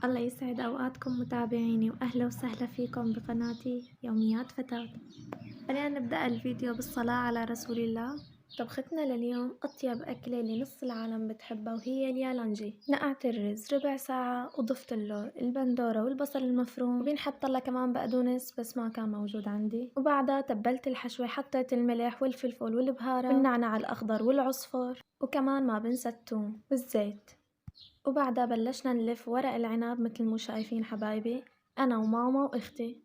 الله يسعد أوقاتكم متابعيني وأهلا وسهلا فيكم بقناتي يوميات فتاة. خلينا نبدأ الفيديو بالصلاة على رسول الله. طبختنا لليوم أطيب أكلة اللي نص العالم بتحبها وهي اليالنجي. نقعت الرز ربع ساعة وضفت له البندورة والبصل المفروم وبينحط لها كمان بقدونس بس ما كان موجود عندي، وبعدها تبلت الحشوة، حطيت الملح والفلفل والبهارات والنعناع الأخضر والعصفر وكمان ما بنسى الثوم والزيت. وبعدها بلشنا نلف ورق العنب مثل مو شايفين حبايبي، أنا وماما وإختي.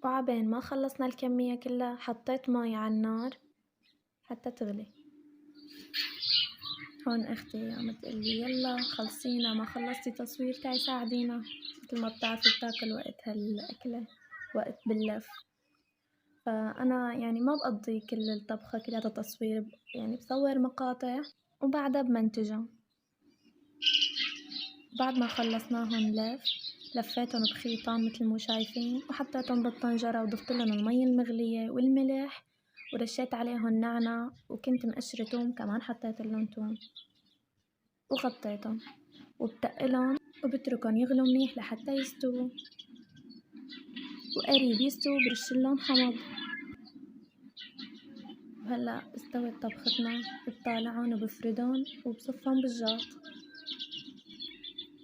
وعبين ما خلصنا الكمية كلها حطيت مي على النار حتى تغلي. هون أختي عم تقلي يلا خلصينا، ما خلصتي تصوير تعي ساعدينا، مثل ما بتعرفي بتاكل وقت هالأكلة وقت باللف. فأنا يعني ما بقضي كل الطبخة كلها تصوير، يعني بصور مقاطع وبعدها بمنتجها. بعد ما خلصناهم لفيتهم بخيطان مثل مو شايفين وحطيتهم بالطنجرة وضفت لهم المي المغلية والملح ورشيت عليهم نعناع وكنت مقشرة توم كمان حطيت لهم توم وغطيتهم وبتقلهم وبتركهم يغلوا منيح لحتى يستووا، وقريب يستووا برشلهم حمض. وهلا استوت طبختنا، بطالعهم وبفردهم وبصفهم بالجاط.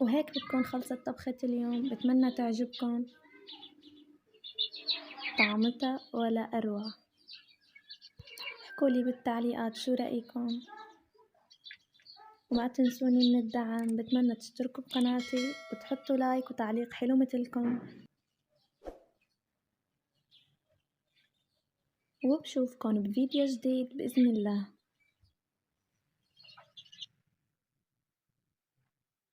وهيك بتكون خلصت طبخة اليوم، بتمنى تعجبكم، طعمتها ولا أروع. احكولي بالتعليقات شو رأيكم، وما تنسوني من الدعم، بتمنى تشتركوا بقناتي وتحطوا لايك وتعليق حلو مثلكم، وبشوفكم بفيديو جديد بإذن الله.